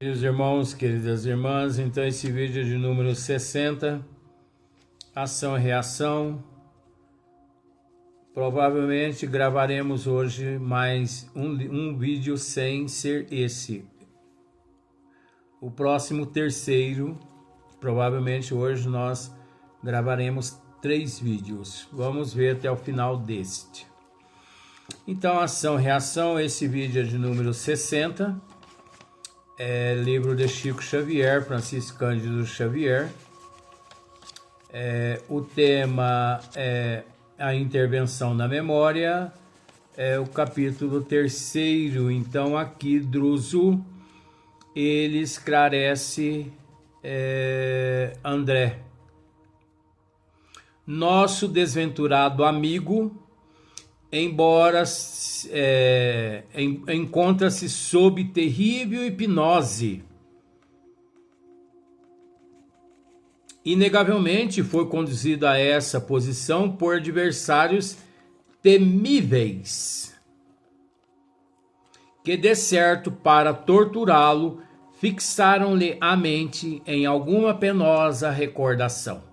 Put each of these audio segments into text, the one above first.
Queridos irmãos, queridas irmãs, então esse vídeo é de número 60, ação e reação. Provavelmente gravaremos hoje mais um vídeo sem ser esse. O próximo terceiro, provavelmente hoje nós gravaremos 3 vídeos. Vamos ver até o final deste. Então, ação e reação, esse vídeo é de número 60. Livro de Chico Xavier, Francisco Cândido Xavier. O tema é a intervenção na memória, o capítulo 3º. Então aqui Druso, ele esclarece André. Nosso desventurado amigo, embora encontra-se sob terrível hipnose, inegavelmente foi conduzido a essa posição por adversários temíveis, que de certo para torturá-lo fixaram-lhe a mente em alguma penosa recordação,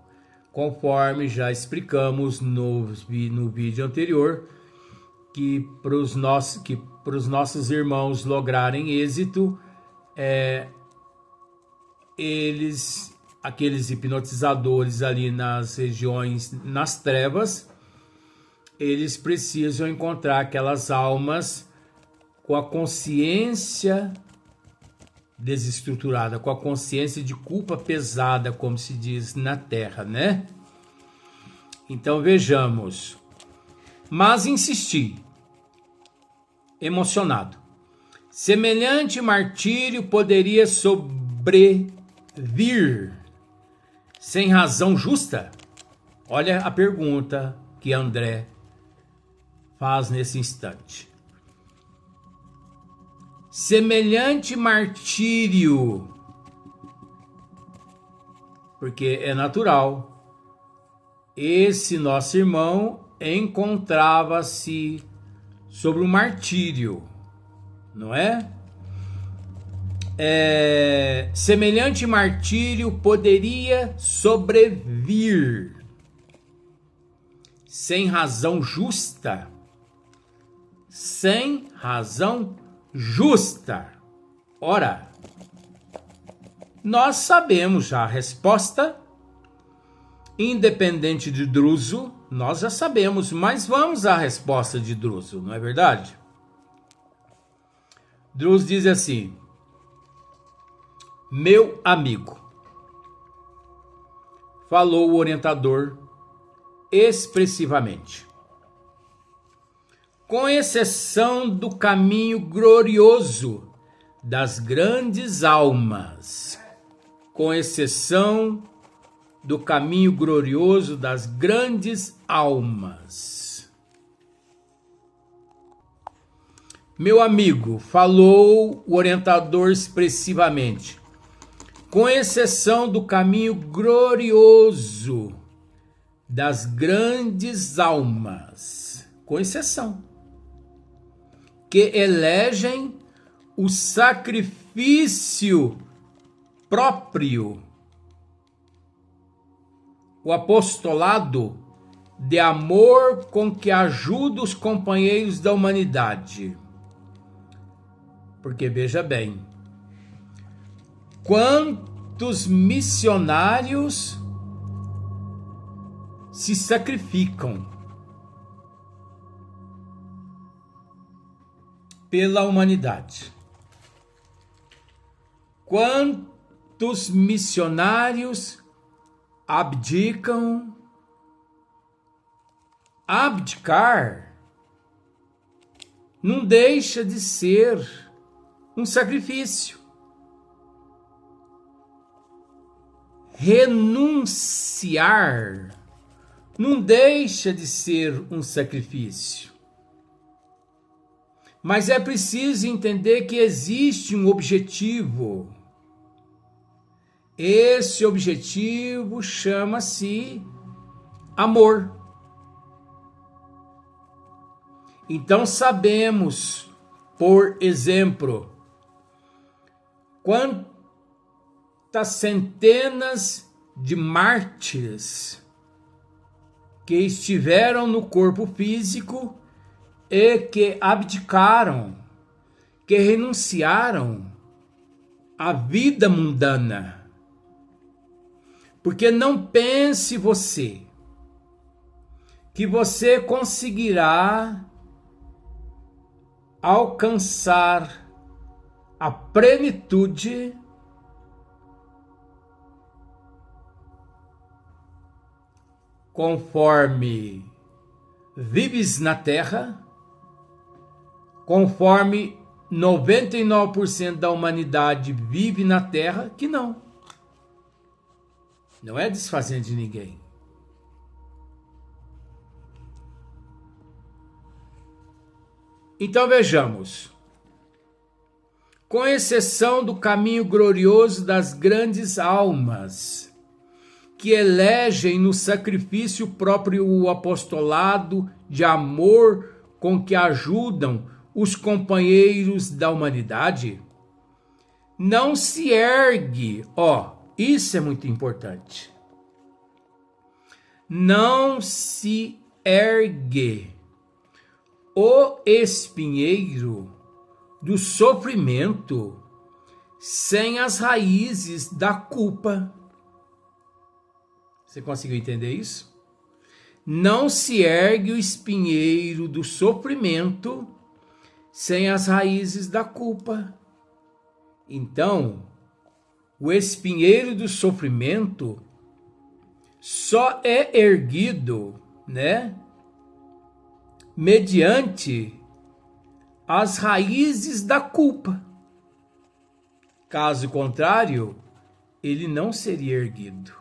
conforme já explicamos no vídeo anterior, que para os nossos irmãos lograrem êxito, aqueles hipnotizadores ali nas regiões, nas trevas, eles precisam encontrar aquelas almas com a consciência desestruturada, com a consciência de culpa pesada, como se diz na Terra, né? Então vejamos. Mas insisti, emocionado. Semelhante martírio poderia sobrevir sem razão justa? Olha a pergunta que André faz nesse instante. Semelhante martírio, porque é natural. Esse nosso irmão encontrava-se sobre um martírio, não é? Semelhante martírio poderia sobrevir sem razão justa. Sem razão justa. Ora, nós sabemos já a resposta. Independente de Druso, nós já sabemos, mas vamos à resposta de Druso, não é verdade? Druso diz assim: meu amigo, falou o orientador expressivamente, com exceção do caminho glorioso das grandes almas, com exceção do caminho glorioso das grandes almas. Meu amigo, falou o orientador expressivamente, com exceção do caminho glorioso das grandes almas, com exceção, que elegem o sacrifício próprio, o apostolado de amor com que ajuda os companheiros da humanidade. Porque veja bem, quantos missionários se sacrificam pela humanidade? Quantos missionários abdicam? Abdicar não deixa de ser um sacrifício. Renunciar não deixa de ser um sacrifício. Mas é preciso entender que existe um objetivo. Esse objetivo chama-se amor. Então sabemos, por exemplo, quantas centenas de mártires que estiveram no corpo físico e que abdicaram, que renunciaram à vida mundana. Porque não pense você que você conseguirá alcançar a plenitude conforme vives na terra, conforme 99% da humanidade vive na terra, que não. Não é desfazendo de ninguém. Então vejamos. Com exceção do caminho glorioso das grandes almas, que elegem no sacrifício próprio o apostolado de amor com que ajudam os companheiros da humanidade, não se ergue, isso é muito importante, não se ergue o espinheiro do sofrimento sem as raízes da culpa. Você conseguiu entender isso? Não se ergue o espinheiro do sofrimento sem as raízes da culpa. Então, o espinheiro do sofrimento só é erguido, mediante as raízes da culpa. Caso contrário, ele não seria erguido.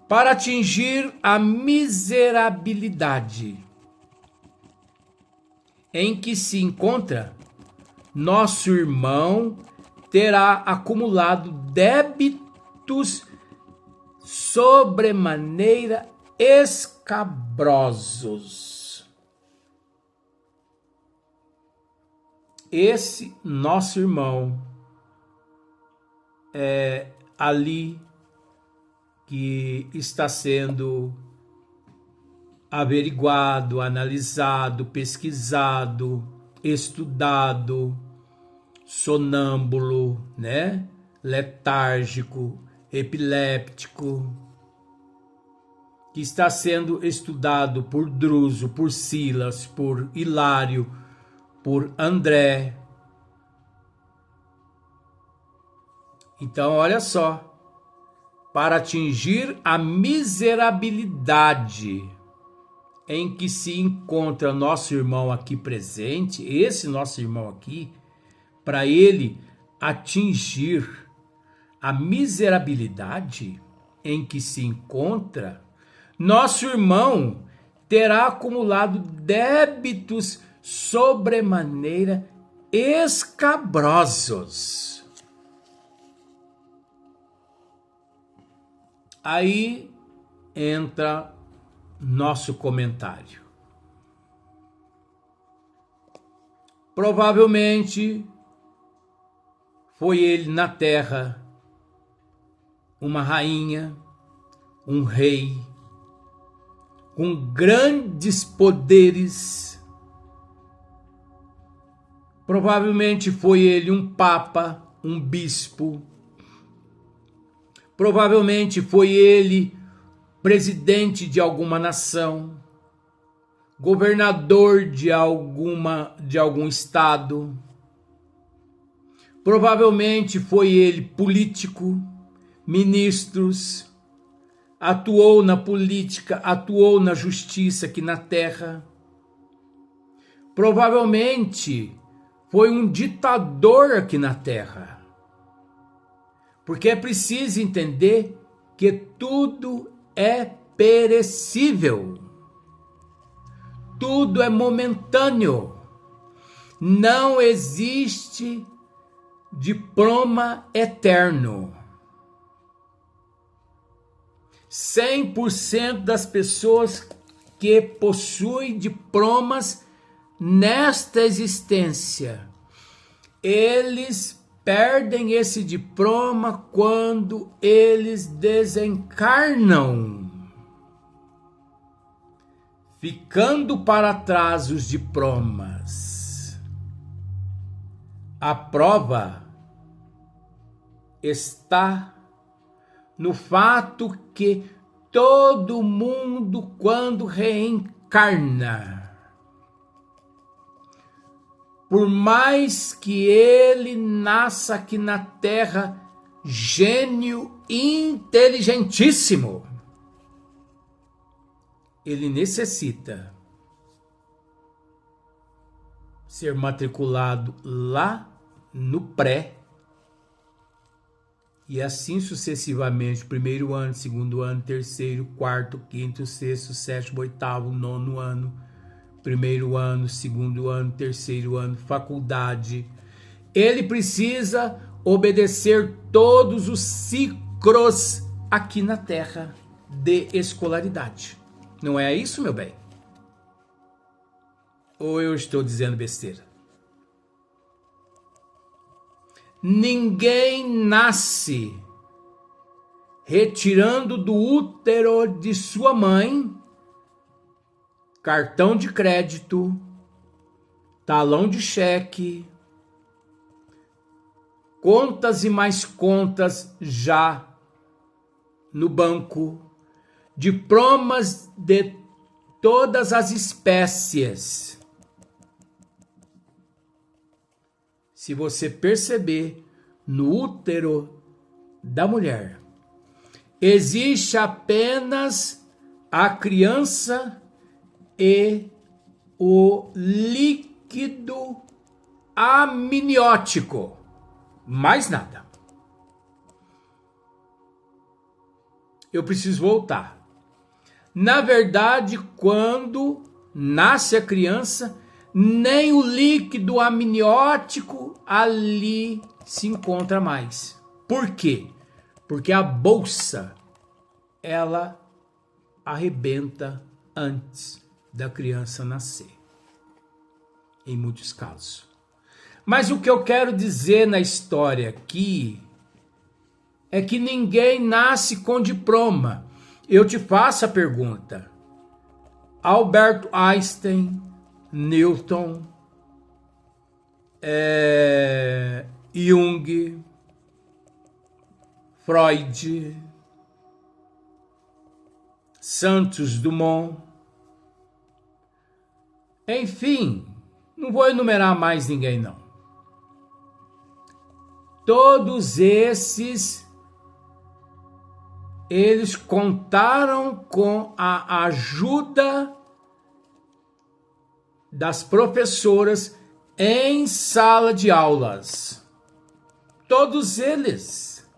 Para atingir a miserabilidade em que se encontra, nosso irmão terá acumulado débitos sobremaneira escabrosos. Esse nosso irmão é ali que está sendo averiguado, analisado, pesquisado, estudado, sonâmbulo, letárgico, epiléptico, que está sendo estudado por Druso, por Silas, por Hilário, por André. Então, olha só, para atingir a miserabilidade em que se encontra nosso irmão aqui presente, esse nosso irmão aqui, para ele atingir a miserabilidade em que se encontra, nosso irmão terá acumulado débitos sobremaneira escabrosos. Aí entra nosso comentário. Provavelmente foi ele na terra uma rainha, um rei, com grandes poderes. Provavelmente foi ele um papa, um bispo. Provavelmente foi ele presidente de alguma nação, governador de algum estado. Provavelmente foi ele político, ministros, atuou na política, atuou na justiça aqui na terra. Provavelmente foi um ditador aqui na terra. Porque é preciso entender que tudo é perecível. Tudo é momentâneo. Não existe diploma eterno. 100% das pessoas que possuem diplomas nesta existência, eles perdem esse diploma quando eles desencarnam, ficando para trás os diplomas. A prova está no fato que todo mundo, quando reencarna, por mais que ele nasça aqui na Terra, gênio inteligentíssimo, ele necessita ser matriculado lá no pré, e assim sucessivamente, primeiro ano, segundo ano, terceiro, quarto, quinto, sexto, sétimo, oitavo, nono ano, primeiro ano, segundo ano, terceiro ano, faculdade. Ele precisa obedecer todos os ciclos aqui na Terra de escolaridade. Não é isso, meu bem? Ou eu estou dizendo besteira? Ninguém nasce retirando do útero de sua mãe cartão de crédito, talão de cheque, contas e mais contas já no banco, diplomas de todas as espécies. Se você perceber, no útero da mulher existe apenas a criança e o líquido amniótico, mais nada. Eu preciso voltar. Na verdade, quando nasce a criança, nem o líquido amniótico ali se encontra mais. Por quê? Porque a bolsa, ela arrebenta antes da criança nascer, em muitos casos. Mas o que eu quero dizer na história aqui é que ninguém nasce com diploma. Eu te faço a pergunta: Albert Einstein, Newton, Jung, Freud, Santos Dumont, enfim, não vou enumerar mais ninguém não. Todos esses, eles contaram com a ajuda das professoras em sala de aulas. Todos eles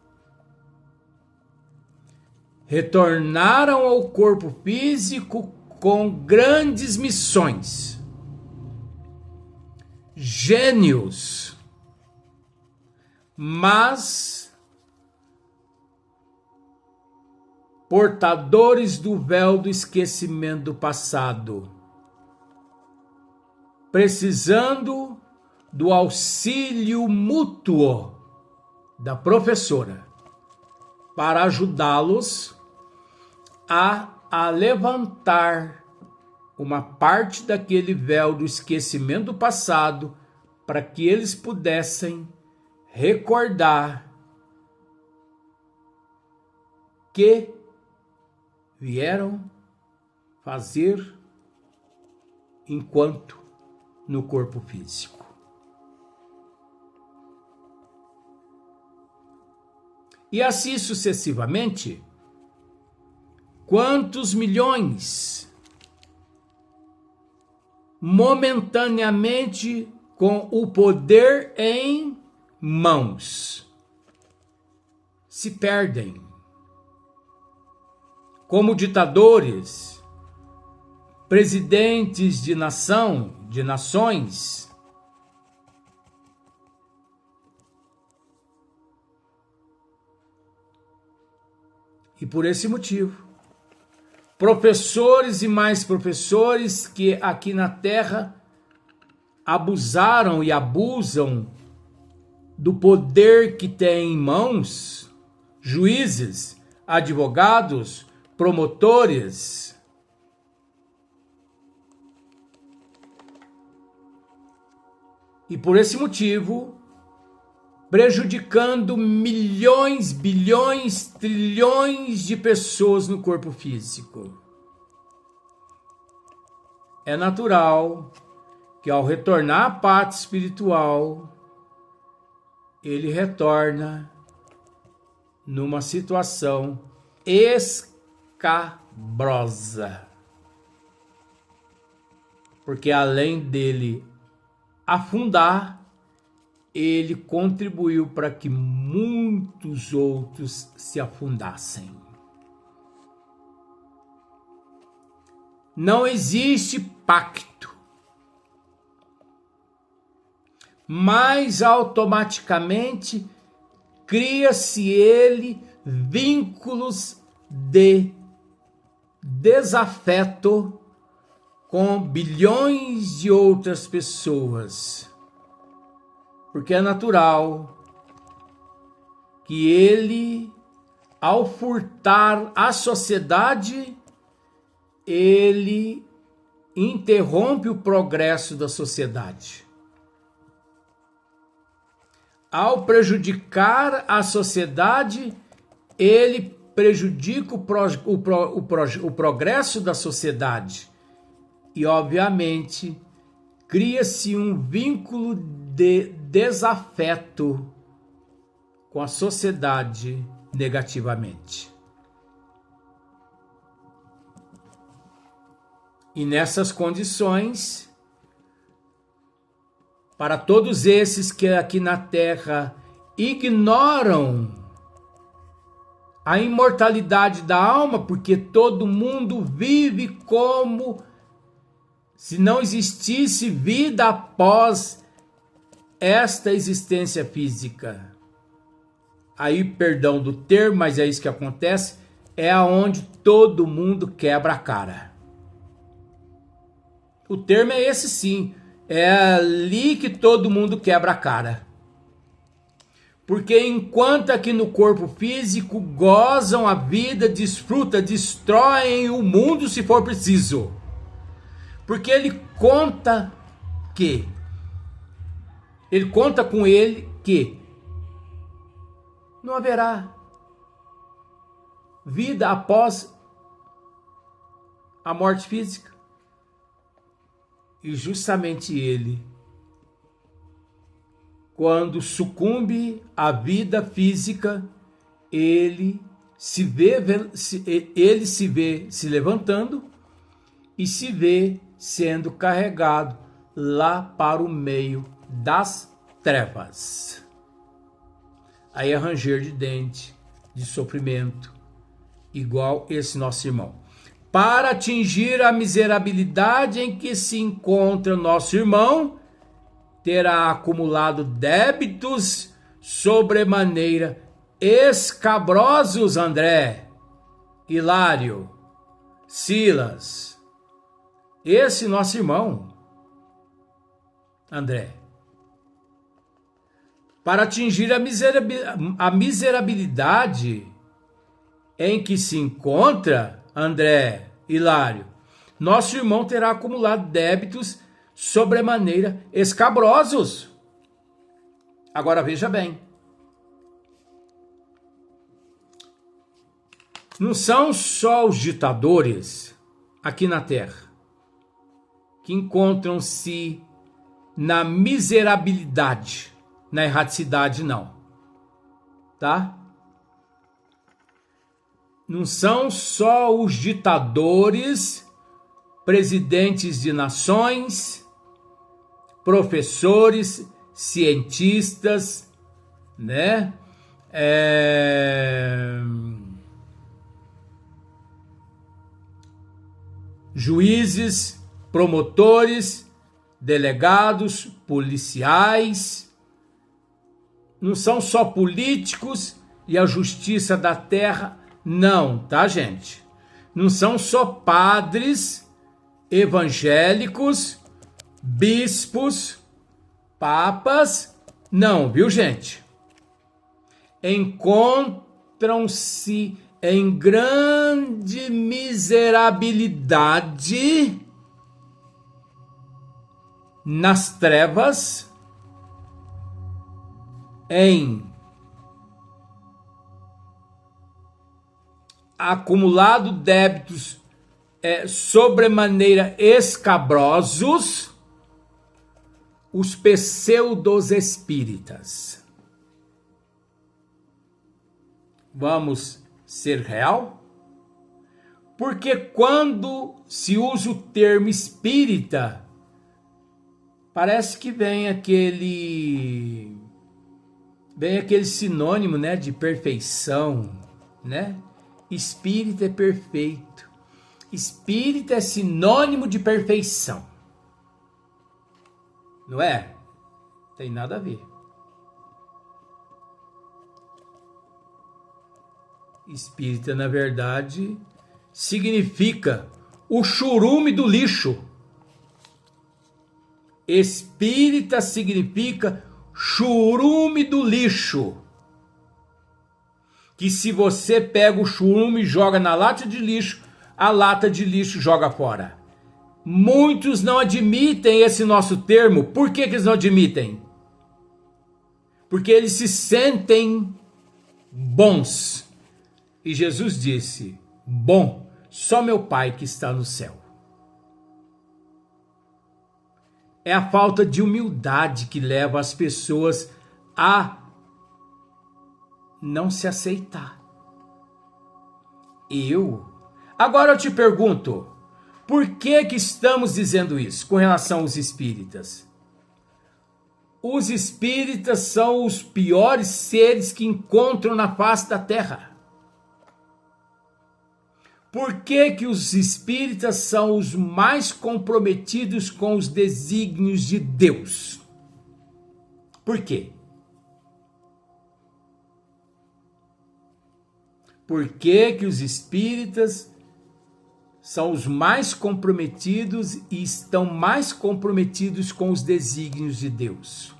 retornaram ao corpo físico com grandes missões. Gênios, mas portadores do véu do esquecimento do passado, precisando do auxílio mútuo da professora para ajudá-los a levantar uma parte daquele véu do esquecimento do passado, para que eles pudessem recordar que vieram fazer enquanto no corpo físico. E assim sucessivamente, quantos milhões momentaneamente com o poder em mãos se perdem como ditadores, presidentes de nações, e por esse motivo, professores e mais professores que aqui na Terra abusaram e abusam do poder que tem em mãos, juízes, advogados, promotores, e por esse motivo, prejudicando milhões, bilhões, trilhões de pessoas no corpo físico. É natural que ao retornar à parte espiritual, ele retorna numa situação escabrosa. Porque além dele afundar, ele contribuiu para que muitos outros se afundassem. Não existe pacto, mas automaticamente cria-se ele vínculos de desafeto com bilhões de outras pessoas. Porque é natural que ele, ao furtar a sociedade, ele interrompe o progresso da sociedade. Ao prejudicar a sociedade, ele prejudica o progresso da sociedade. E, obviamente, cria-se um vínculo de desafeto com a sociedade negativamente. E nessas condições, para todos esses que aqui na Terra ignoram a imortalidade da alma, porque todo mundo vive como se não existisse vida após esta existência física. Aí, perdão do termo, mas é isso que acontece, é aonde todo mundo quebra a cara. O termo é esse sim, é ali que todo mundo quebra a cara. Porque enquanto aqui no corpo físico gozam a vida, desfrutam, destroem o mundo se for preciso. Porque ele conta com ele que não haverá vida após a morte física. E justamente ele, quando sucumbe à vida física, ele se vê se levantando e se vê sendo carregado lá para o meio das trevas. Aí é ranger de dente, de sofrimento, igual esse nosso irmão. Para atingir a miserabilidade em que se encontra nosso irmão, terá acumulado débitos sobremaneira escabrosos, André, Hilário, Silas. Esse nosso irmão, André. Para atingir a miserabilidade em que se encontra, André, Hilário, nosso irmão terá acumulado débitos sobremaneira escabrosos. Agora veja bem. Não são só os ditadores aqui na Terra que encontram-se na miserabilidade, na erraticidade, não. Tá? Não são só os ditadores, presidentes de nações, professores, cientistas, né? Juízes, promotores, delegados, policiais. Não são só políticos e a justiça da terra, não, tá, gente? Não são só padres, evangélicos, bispos, papas Não, viu, gente? Encontram-se em grande miserabilidade nas trevas, em acumulado débitos sobremaneira escabrosos, os pseudos espíritas. Vamos ser real? Porque quando se usa o termo espírita, parece que vem aquele sinônimo, né, de perfeição, né? Espírita é perfeito. Espírita é sinônimo de perfeição. Não é? Tem nada a ver. Espírita, na verdade, significa o churume do lixo. Espírita significa churume do lixo. Que se você pega o churume e joga na lata de lixo, a lata de lixo joga fora. Muitos não admitem esse nosso termo. Por que eles não admitem? Porque eles se sentem bons. E Jesus disse: bom, só meu Pai que está no céu. É a falta de humildade que leva as pessoas a não se aceitar. Agora eu te pergunto, por que estamos dizendo isso com relação aos espíritas? Os espíritas são os piores seres que encontram na face da terra. Por que os espíritas são os mais comprometidos com os desígnios de Deus? Por quê? Por que os espíritas são os mais comprometidos e estão mais comprometidos com os desígnios de Deus?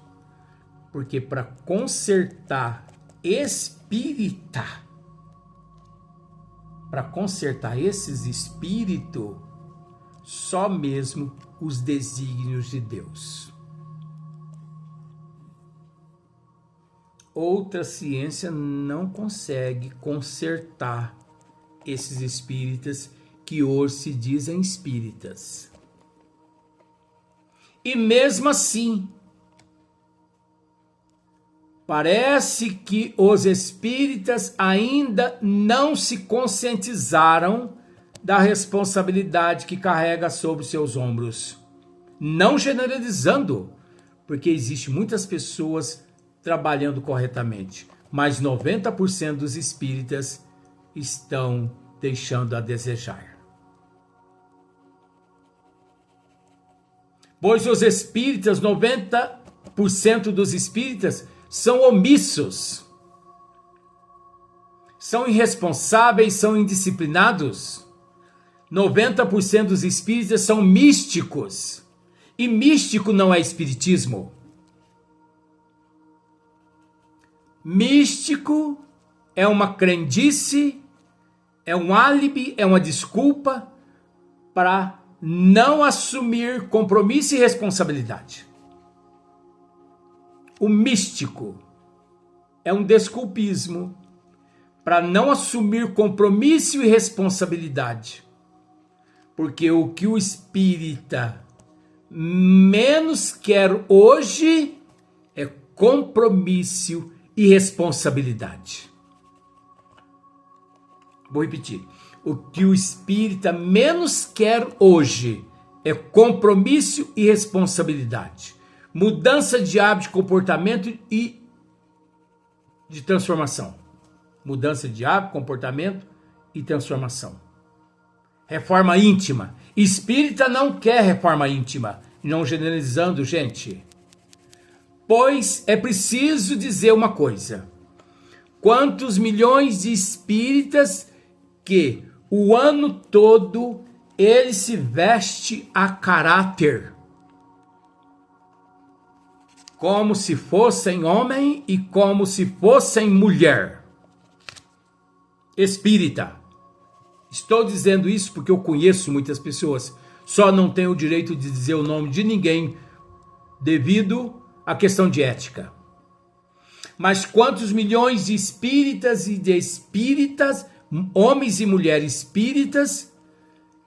Porque para consertar esses espíritos, só mesmo os desígnios de Deus. Outra ciência não consegue consertar esses espíritas que hoje se dizem espíritas. E mesmo assim, parece que os espíritas ainda não se conscientizaram da responsabilidade que carrega sobre seus ombros. Não generalizando, porque existem muitas pessoas trabalhando corretamente, mas 90% dos espíritas estão deixando a desejar. Pois os espíritas, 90% dos espíritas são omissos, são irresponsáveis, são indisciplinados. 90% dos espíritas são místicos, e místico não é espiritismo. Místico é uma crendice, é um álibi, é uma desculpa para não assumir compromisso e responsabilidade. O místico é um desculpismo para não assumir compromisso e responsabilidade. Porque o que o espírita menos quer hoje é compromisso e responsabilidade. Vou repetir. O que o espírita menos quer hoje é compromisso e responsabilidade. Mudança de hábito, de comportamento e de transformação. Mudança de hábito, comportamento e transformação. Reforma íntima. Espírita não quer reforma íntima. Não generalizando, gente. Pois é preciso dizer uma coisa. Quantos milhões de espíritas que o ano todo ele se veste a caráter. como se fossem homem e como se fossem mulher. Espírita. Estou dizendo isso porque eu conheço muitas pessoas, só não tenho o direito de dizer o nome de ninguém devido à questão de ética. Mas quantos milhões de espíritas e de espíritas, homens e mulheres espíritas,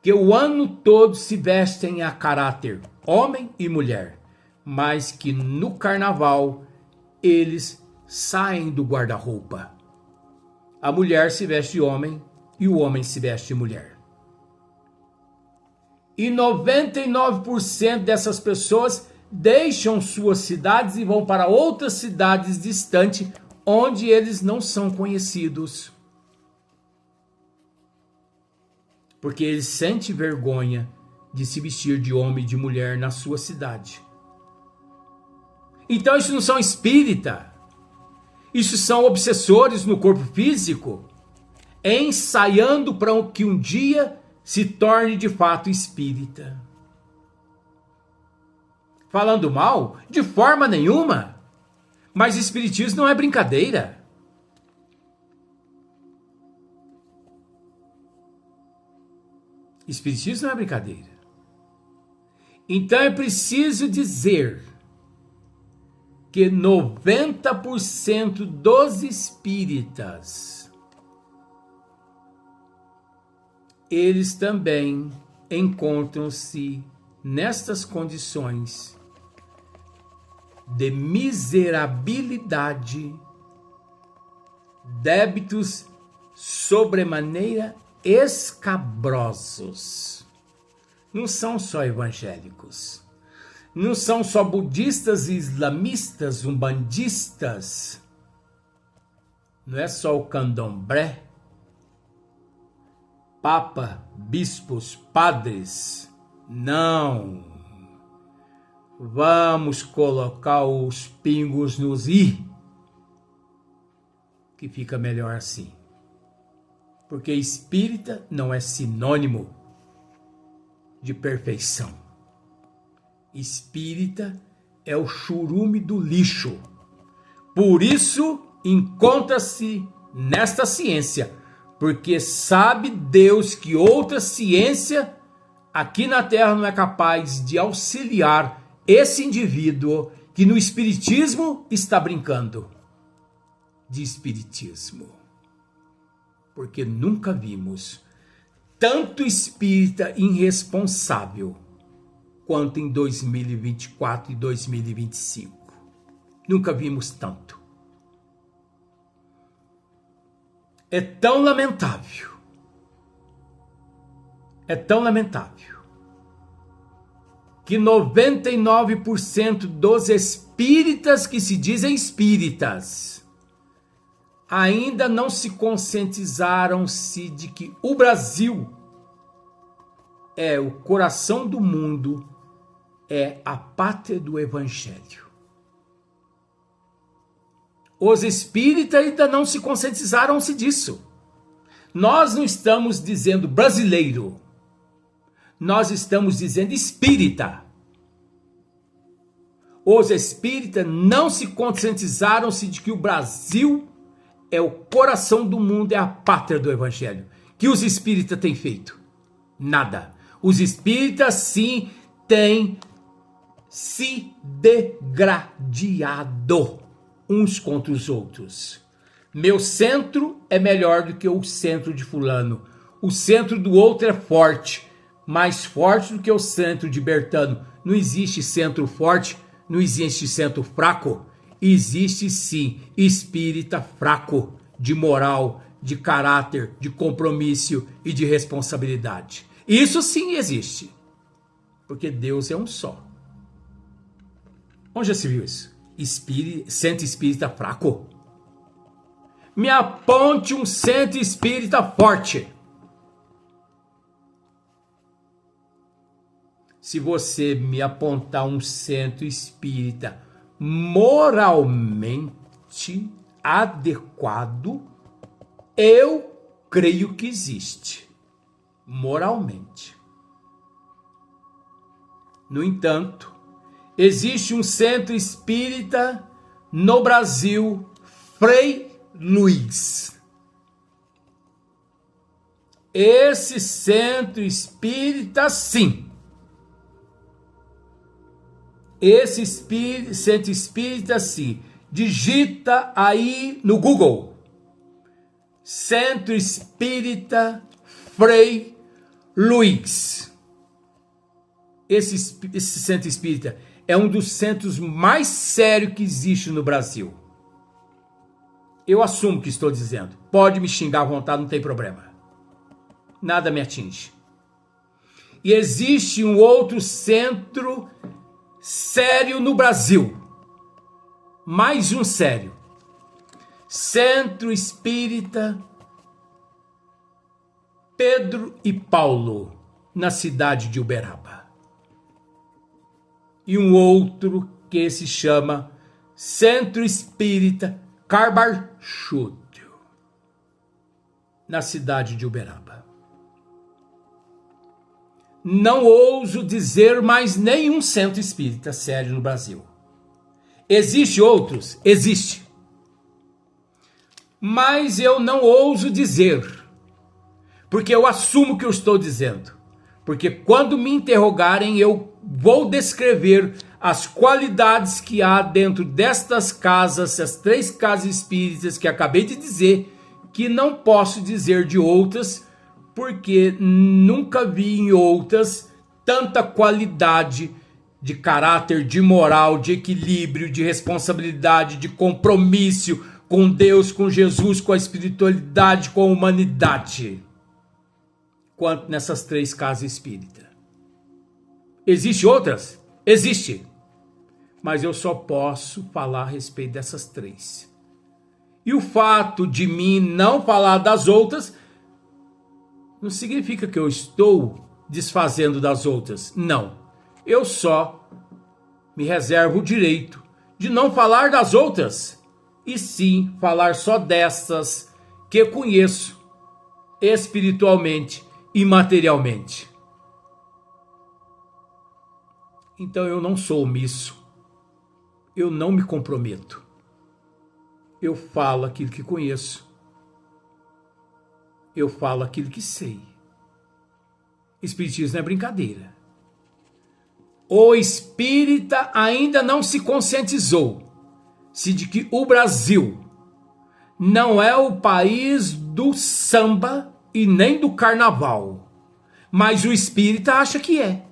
que o ano todo se vestem a caráter homem e mulher, mas que no carnaval eles saem do guarda-roupa. A mulher se veste de homem e o homem se veste de mulher. E 99% dessas pessoas deixam suas cidades e vão para outras cidades distantes, onde eles não são conhecidos. Porque eles sentem vergonha de se vestir de homem e de mulher na sua cidade. Então isso não são espíritas. Isso são obsessores no corpo físico, ensaiando para que um dia se torne de fato espírita. Falando mal? De forma nenhuma. Mas espiritismo não é brincadeira. Espiritismo não é brincadeira. Então é preciso dizer que 90% dos espíritas, eles também encontram-se nestas condições de miserabilidade, débitos sobremaneira escabrosos. Não são só evangélicos, não são só budistas e islamistas, umbandistas, não é só o candomblé, papa, bispos, padres, não. Vamos colocar os pingos nos i, que fica melhor assim. Porque espírita não é sinônimo de perfeição. Espírita é o churume do lixo. Por isso encontra-se nesta ciência, porque sabe Deus que outra ciência aqui na Terra não é capaz de auxiliar esse indivíduo que no espiritismo está brincando de espiritismo. Porque nunca vimos tanto espírita irresponsável quanto em 2024 e 2025. Nunca vimos tanto. É tão lamentável. É tão lamentável que 99% dos espíritas que se dizem espíritas ainda não se conscientizaram-se de que o Brasil é o coração do mundo, é a pátria do Evangelho. Os espíritas ainda não se conscientizaram-se disso. Nós não estamos dizendo brasileiro, nós estamos dizendo espírita. Os espíritas não se conscientizaram-se de que o Brasil é o coração do mundo, é a pátria do Evangelho. Que os espíritas têm feito? Nada. Os espíritas sim têm se degradado uns contra os outros. Meu centro é melhor do que o centro de fulano. O centro do outro é forte, mais forte do que o centro de Bertano. Não existe centro forte, não existe centro fraco. Existe sim espírita fraco, de moral, de caráter, de compromisso e de responsabilidade. Isso sim existe, porque Deus é um só. Onde já se viu isso? Centro espírita fraco? Me aponte um centro espírita forte. Se você me apontar um centro espírita moralmente adequado, eu creio que existe. Moralmente. No entanto, existe um centro espírita no Brasil, Frei Luiz. Esse centro espírita, sim. Esse centro espírita, sim. Digita aí no Google. Centro Espírita Frei Luiz. Esse centro espírita é um dos centros mais sérios que existe no Brasil. Eu assumo o que estou dizendo. Pode me xingar à vontade, não tem problema. Nada me atinge. E existe um outro centro sério no Brasil. Mais um sério. Centro Espírita Pedro e Paulo, na cidade de Uberaba. E um outro que se chama Centro Espírita Carbarchúdio, na cidade de Uberaba. Não ouso dizer mais nenhum centro espírita sério no Brasil. Existe outros? Existe. Mas eu não ouso dizer, porque eu assumo o que eu estou dizendo. Porque quando me interrogarem, eu vou descrever as qualidades que há dentro destas casas, essas 3 casas espíritas que acabei de dizer, que não posso dizer de outras, porque nunca vi em outras tanta qualidade de caráter, de moral, de equilíbrio, de responsabilidade, de compromisso com Deus, com Jesus, com a espiritualidade, com a humanidade, quanto nessas 3 casas espíritas. Existem outras? Existe. Mas eu só posso falar a respeito dessas 3. E o fato de mim não falar das outras não significa que eu estou desfazendo das outras. Não. Eu só me reservo o direito de não falar das outras, e sim falar só dessas que conheço espiritualmente e materialmente. Então eu não sou omisso. Eu não me comprometo. Eu falo aquilo que conheço. Eu falo aquilo que sei. Espiritismo não é brincadeira. O espírita ainda não se conscientizou-se de que o Brasil não é o país do samba e nem do carnaval. Mas o espírita acha que é.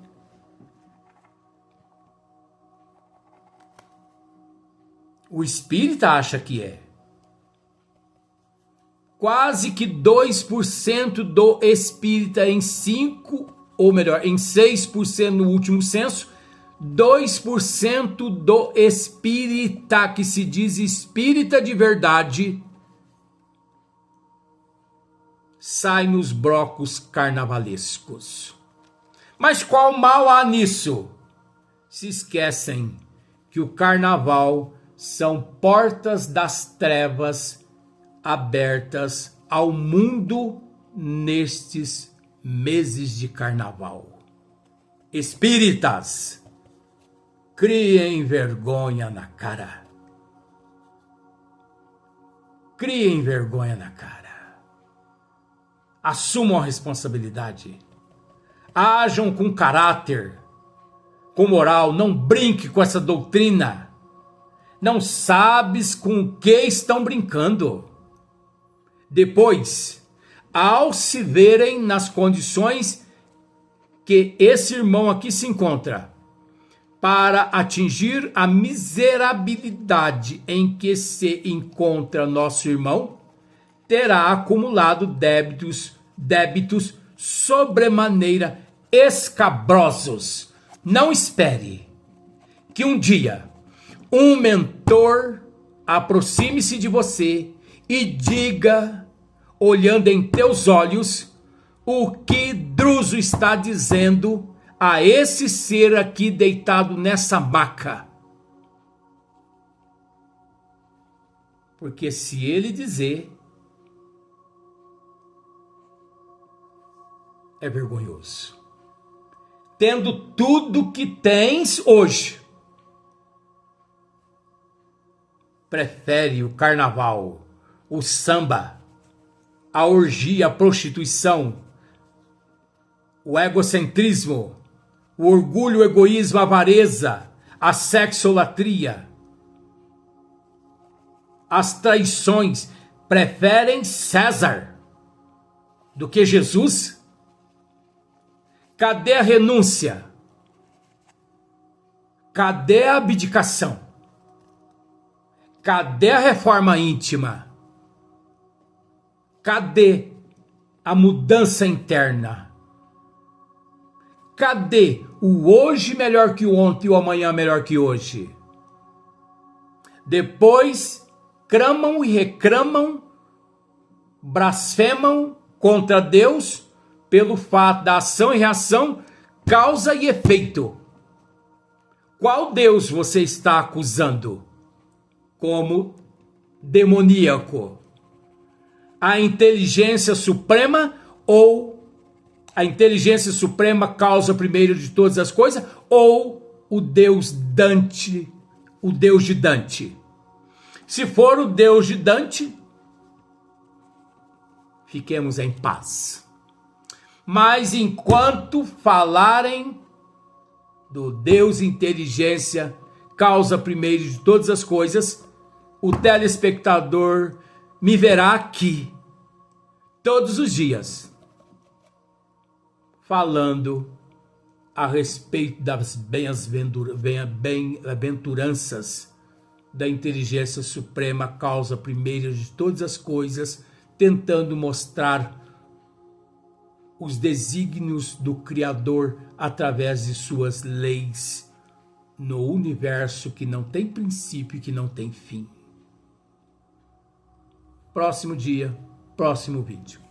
O espírita acha que é. Quase que 2% do espírita em 6% no último censo, 2% do espírita que se diz espírita de verdade sai nos blocos carnavalescos. Mas qual mal há nisso? Se esquecem que o carnaval são portas das trevas abertas ao mundo nestes meses de carnaval. Espíritas, criem vergonha na cara. Criem vergonha na cara. Assumam a responsabilidade. Ajam com caráter, com moral. Não brinque com essa doutrina. Não sabes com o que estão brincando. Depois, ao se verem nas condições que esse irmão aqui se encontra, para atingir a miserabilidade em que se encontra nosso irmão, terá acumulado débitos sobremaneira escabrosos. Não espere que um dia um mentor aproxime-se de você e diga, olhando em teus olhos, o que Druso está dizendo a esse ser aqui deitado nessa maca. Porque se ele dizer, é vergonhoso. Tendo tudo que tens hoje, prefere o carnaval, o samba, a orgia, a prostituição, o egocentrismo, o orgulho, o egoísmo, a avareza, a sexolatria, as traições, preferem César do que Jesus? Cadê a renúncia? Cadê a abdicação? Cadê a reforma íntima? Cadê a mudança interna? Cadê o hoje melhor que o ontem e o amanhã melhor que hoje? Depois clamam e reclamam, blasfemam contra Deus pelo fato da ação e reação, causa e efeito. Qual Deus você está acusando como demoníaco? A inteligência suprema ou a inteligência suprema causa primeiro de todas as coisas, ou o Deus Dante, o Deus de Dante? Se for o Deus de Dante, fiquemos em paz. Mas enquanto falarem do Deus inteligência, causa primeiro de todas as coisas, o telespectador me verá aqui todos os dias falando a respeito das bem-aventuranças da inteligência suprema, causa primeira de todas as coisas, tentando mostrar os desígnios do Criador através de suas leis no universo que não tem princípio e que não tem fim. Próximo dia, próximo vídeo.